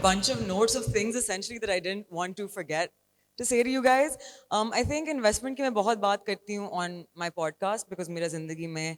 bunch of notes of things essentially that I didn't want to forget to say to you guys. I think investment की मैं बहुत बात करती हूँ on my podcast because मेरा ज़िंदगी में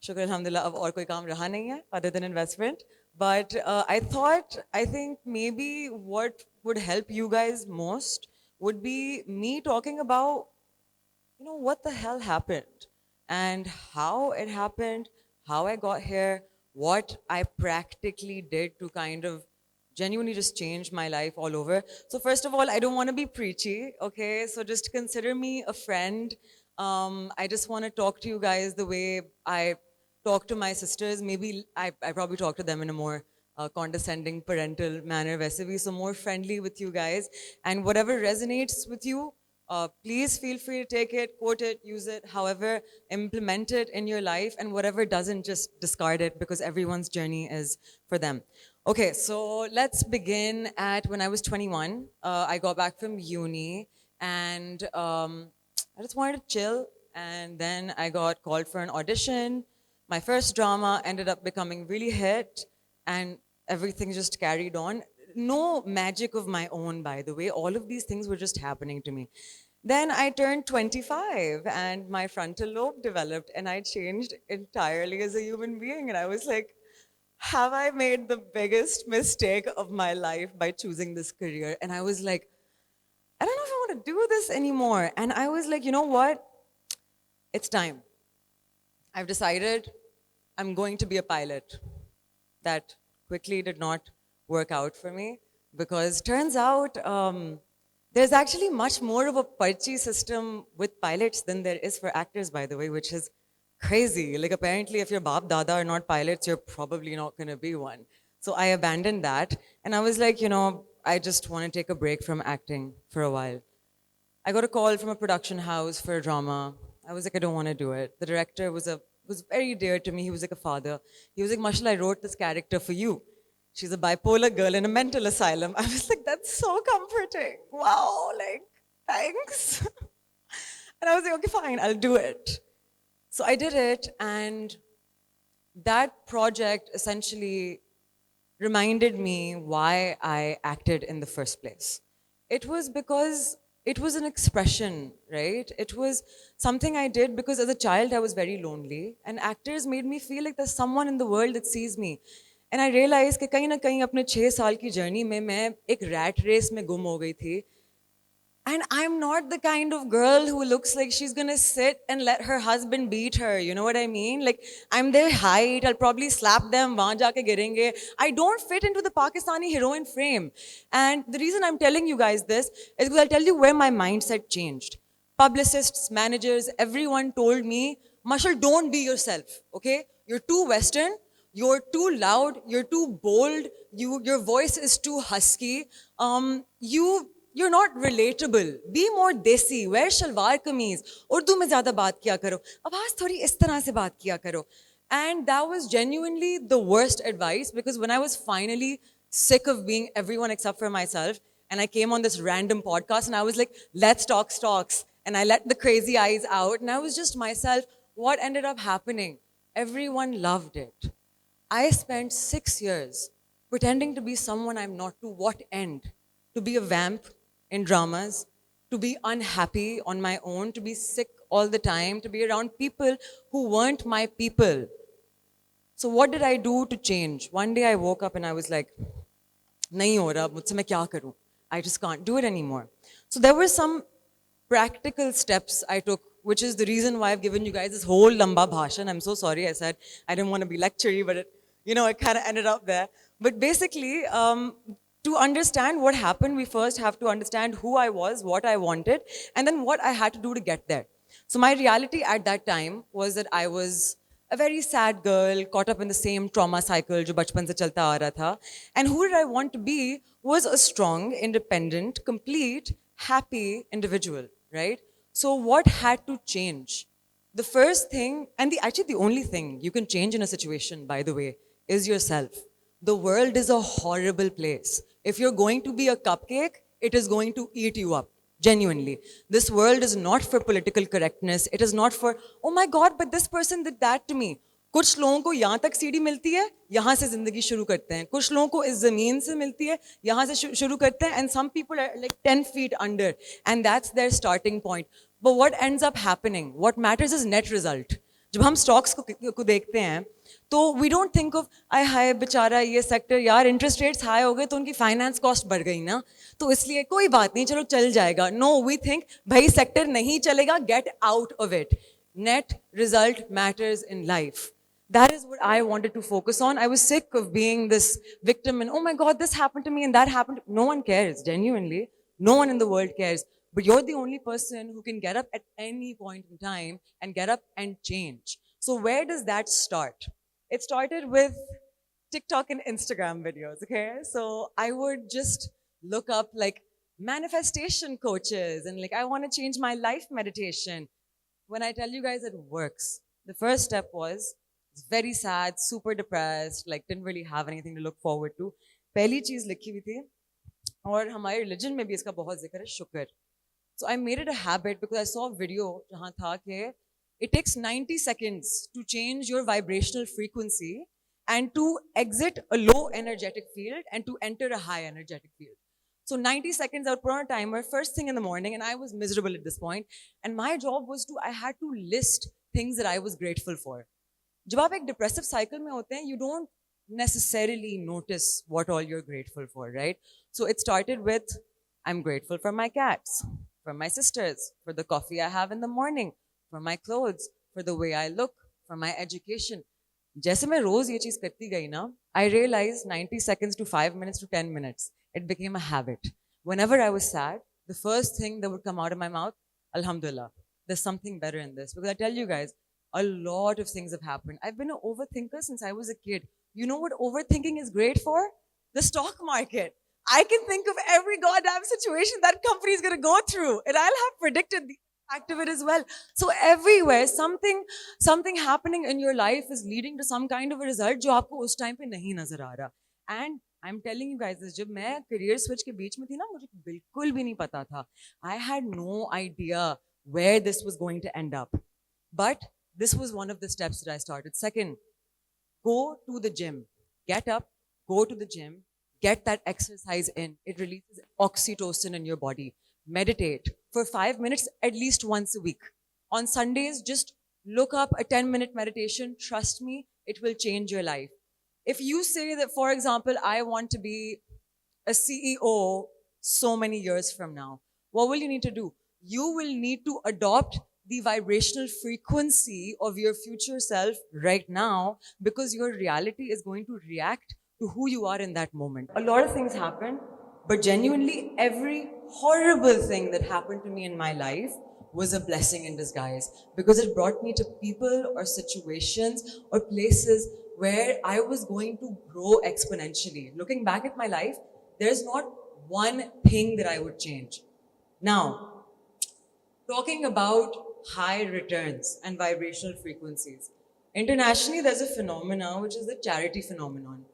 शुक्र अल्हम्दुलिल्लाह अब और कोई काम रहा नहीं है other than investment. But I think maybe what would help you guys most would be me talking about what the hell happened and how it happened, how I got here, what I practically did to kind of genuinely just change my life all over. So, first of all, I don't want to be preachy, okay? So, just consider me a friend. I just want to talk to you guys the way I talk to my sisters. Maybe I probably talk to them in a more condescending parental manner, वैसे भी, so more friendly with you guys. And whatever resonates with you, please feel free to take it, quote it, use it, however, implement it in your life, and whatever doesn't, just discard it because everyone's journey is for them. Okay, so let's begin at when I was 21. I got back from uni and I just wanted to chill. And then I got called for an audition. My first drama ended up becoming really hit, and everything just carried on. No magic of my own, by the way. All of these things were just happening to me. Then I turned 25 and my frontal lobe developed, and I changed entirely as a human being. And I was like, have I made the biggest mistake of my life by choosing this career? And I was like, I don't know if I want to do this anymore. And I was like, you know what? It's time. I've decided I'm going to be a pilot. That quickly did not work out for me because turns out there's actually much more of a parchi system with pilots than there is for actors, by the way, which is crazy. Like apparently if your baap dada are not pilots, you're probably not going to be one. So I abandoned that and I was like, I just want to take a break from acting for a while. I got a call from a production house for a drama. I was like, I don't want to do it. The director was very dear to me. He was like a father. He was like, Marshall, I wrote this character for you. She's a bipolar girl in a mental asylum. I was like, that's so comforting. Wow, like, thanks. And I was like, okay, fine, I'll do it. So I did it, and that project essentially reminded me why I acted in the first place. It was because it was an expression, right? It was something I did because as a child I was very lonely, and actors made me feel like there's someone in the world that sees me. And I realized कि कहीं ना कहीं अपने 6 साल की journey में मैं एक रैट रेस में गुम हो गई थी. And I'm not the kind of girl who looks like she's gonna sit and let her husband beat her. You know what I mean? Like, I'm their height. I'll probably slap them. Wahan jaake girenge. I don't fit into the Pakistani heroine frame. And the reason I'm telling you guys this is because I'll tell you where my mindset changed. Publicists, managers, everyone told me, Mashal, don't be yourself, okay? You're too Western. You're too loud. You're too bold. Your voice is too husky. You're not relatable. Be more desi. Wear shalwar kameez. Urdu mein zyada baat kiya karo. Awaaz thodi is tarah se baat kiya karo. And that was genuinely the worst advice because when I was finally sick of being everyone except for myself, and I came on this random podcast and I was like, let's talk stocks. And I let the crazy eyes out and I was just myself. What ended up happening? Everyone loved it. I spent 6 years pretending to be someone I'm not. To what end? To be a vamp in dramas, to be unhappy on my own, to be sick all the time, to be around people who weren't my people. So what did I do to change? One day I woke up and I was like, nahi ho raha, mujhse main kya karu? I just can't do it anymore. So there were some practical steps I took, which is the reason why I've given you guys this whole lamba bhashan. I'm so sorry I said I didn't want to be lectury, but it kind of ended up there. But basically, to understand what happened, we first have to understand who I was, what I wanted, and then what I had to do to get there. So my reality at that time was that I was a very sad girl, caught up in the same trauma cycle जो बचपन से चलता आ रहा था. And who did I want to be was a strong, independent, complete, happy individual, right? So what had to change? The first thing, and actually the only thing you can change in a situation, by the way, is yourself. The world is a horrible place. If you're going to be a cupcake, it is going to eat you up. Genuinely. This world is not for political correctness. It is not for, oh my God, but this person did that to me. कुछ लोगों को यहाँ तक सीढ़ी मिलती है, यहाँ से जिंदगी शुरू करते हैं. कुछ लोगों को इस जमीन से मिलती है, यहाँ से शुरू करते हैं. And some people are like 10 feet under, and that's their starting point. But what ends up happening? What matters is net result. जब हम स्टॉक्स को देखते हैं तो वी डोंट थिंक ऑफ आई हाय बेचारा ये सेक्टर, यार इंटरेस्ट रेट्स हाई हो गए तो उनकी फाइनेंस कॉस्ट बढ़ गई ना, तो इसलिए कोई बात नहीं, चलो चल जाएगा. नो, वी थिंक भाई सेक्टर नहीं चलेगा, get out of it. Net result matters in life. That is what I wanted to focus on. I was sick of being this victim and, oh my God, this happened to me and that happened. No one cares, genuinely. No one in the world cares. But you're the only person who can get up at any point in time and get up and change. So where does that start? It started with TikTok and Instagram videos, okay? So I would just look up like manifestation coaches and like, I want to change my life meditation. When I tell you guys it works, the first step was very sad, super depressed, like didn't really have anything to look forward to. पहली चीज लिखी हुई थी और हमारे religion में भी इसका बहुत जिक्र है, शुक्र. So I made it a habit because I saw a video जहाँ था कि it takes 90 seconds to change your vibrational frequency and to exit a low energetic field and to enter a high energetic field. So 90 seconds, I would put on a timer first thing in the morning, and I was miserable at this point. And my job was I had to list things that I was grateful for. जब आप एक depressive cycle में होते हैं, you don't necessarily notice what all you're grateful for, right? So it started with, I'm grateful for my cats, for my sisters, for the coffee I have in the morning, for my clothes, for the way I look, for my education. जैसे मैं रोज ये चीज करती गई ना, I realized 90 seconds to 5 minutes to 10 minutes, it became a habit. Whenever I was sad, the first thing that would come out of my mouth, Alhamdulillah, there's something better in this. Because I tell you guys, a lot of things have happened. I've been an overthinker since I was a kid. You know what overthinking is great for? The stock market. I can think of every goddamn situation that company is going to go through, and I'll have predicted the impact of it as well. So everywhere, something happening in your life is leading to some kind of a result जो आपको उस time पे नहीं नजर आ रहा. And I'm telling you guys this, जब मैं career switch के बीच में थी ना, मुझे बिल्कुल भी नहीं पता था. I had no idea where this was going to end up. But this was one of the steps that I started. Second, go to the gym. Get up, go to the gym, get that exercise in. It releases oxytocin in your body. Meditate for 5 minutes at least once a week. On Sundays, just look up a 10-minute meditation. Trust me, it will change your life. If you say that, for example, I want to be a CEO so many years from now, what will you need to do? You will need to adopt the vibrational frequency of your future self right now, because your reality is going to react to who you are in that moment. A lot of things happen, but genuinely every horrible thing that happened to me in my life was a blessing in disguise, because it brought me to people or situations or places where I was going to grow exponentially. Looking back at my life, there's not one thing that I would change. Now, talking about high returns and vibrational frequencies, internationally there's a phenomenon which is the charity phenomenon.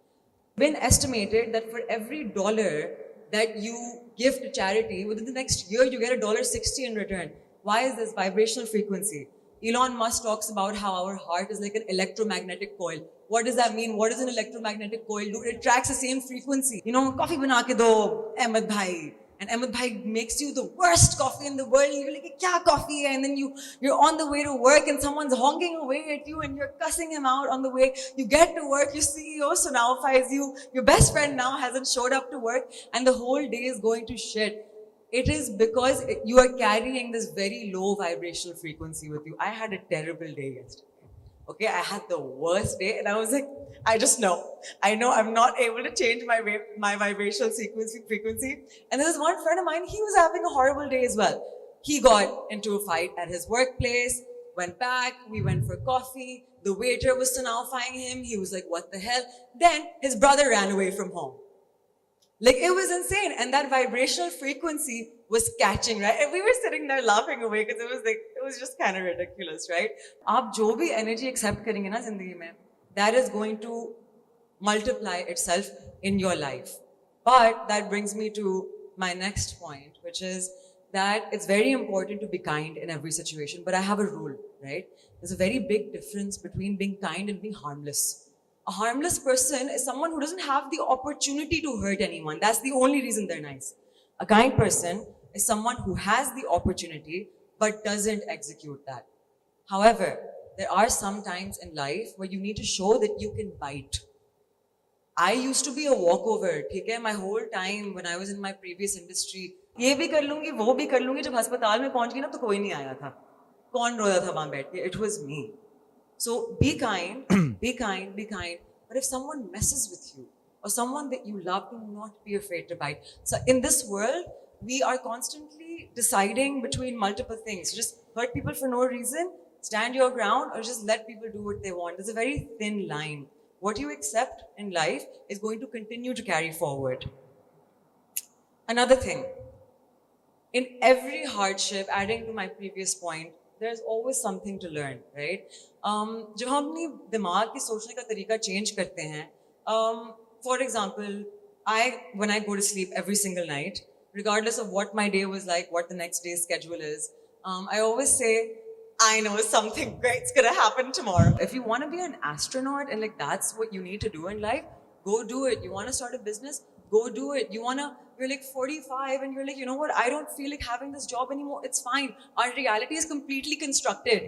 It's been estimated that for every dollar that you give to charity, within the next year you get $1.60 in return. Why is this? Vibrational frequency. Elon Musk talks about how our heart is like an electromagnetic coil. What does that mean? What does an electromagnetic coil do? It tracks the same frequency. You know, coffee bana ke do, Ahmed Bhai. And Ahmed Bhai makes you the worst coffee in the world. You're like, kya coffee? And then you're on the way to work and someone's honking away at you and you're cussing him out on the way. You get to work, your CEO sonalifies you. Your best friend now hasn't showed up to work and the whole day is going to shit. It is because you are carrying this very low vibrational frequency with you. I had a terrible day yesterday. Okay, I had the worst day and I was like, I just know. I know I'm not able to change my vibrational frequency. And there was one friend of mine, he was having a horrible day as well. He got into a fight at his workplace, went back, we went for coffee. The waiter was sonifying him. He was like, what the hell? Then his brother ran away from home. Like, it was insane. And that vibrational frequency was catching, right? And we were sitting there laughing away because it was just kind of ridiculous, right? आप जो भी energy accept करेंगे ना जिंदगी में, that is going to multiply itself in your life. But that brings me to my next point, which is that it's very important to be kind in every situation, but I have a rule, right? There's a very big difference between being kind and being harmless. A harmless person is someone who doesn't have the opportunity to hurt anyone. That's the only reason they're nice. A kind person is someone who has the opportunity but doesn't execute that. However, there are some times in life where you need to show that you can bite. I used to be a walkover, ठीक है? My whole time when I was in my previous industry, ये भी कर लूंगी, वो भी कर लूंगी. जब अस्पताल में पहुंच गई ना तो कोई नहीं आया था. कौन रोया था वहां बैठ के? It was me. So be kind, be kind, be kind. But if someone messes with you or someone that you love, do not be afraid to bite. So in this world, we are constantly deciding between multiple things. Just hurt people for no reason, stand your ground, or just let people do what they want. There's a very thin line. What you accept in life is going to continue to carry forward. Another thing, in every hardship, adding to my previous point, there's always something to learn, right? जब हम अपनी दिमाग की सोचने का तरीका change करते हैं, for example, when I go to sleep every single night, regardless of what my day was like, what the next day's schedule is, I always say, I know something great's gonna happen tomorrow. If you want to be an astronaut and like that's what you need to do in life, go do it. You want to start a business, go do it. You're like 45 and you're like, you know what, I don't feel like having this job anymore. It's fine. Our reality is completely constructed.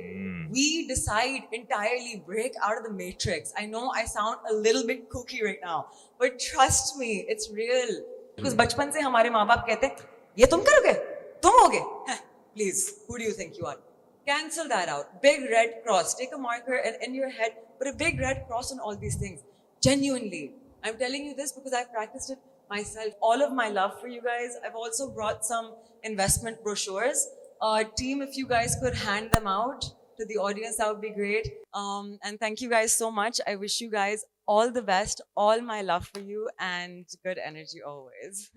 We decide entirely, break out of the matrix. I know I sound a little bit kooky right now, but trust me, it's real. Because बचपन से हमारे माँ बाप कहते हैं, ये तुम करोगे, तुम होगे. Please, who do you think you are? Cancel that out. Big red cross. Take a marker and in your head, put a big red cross on all these things. Genuinely. I'm telling you this because I've practiced it myself. All of my love for you guys. I've also brought some investment brochures. Team, if you guys could hand them out to the audience, that would be great. And thank you guys so much. I wish you guys all the best, all my love for you, and good energy always.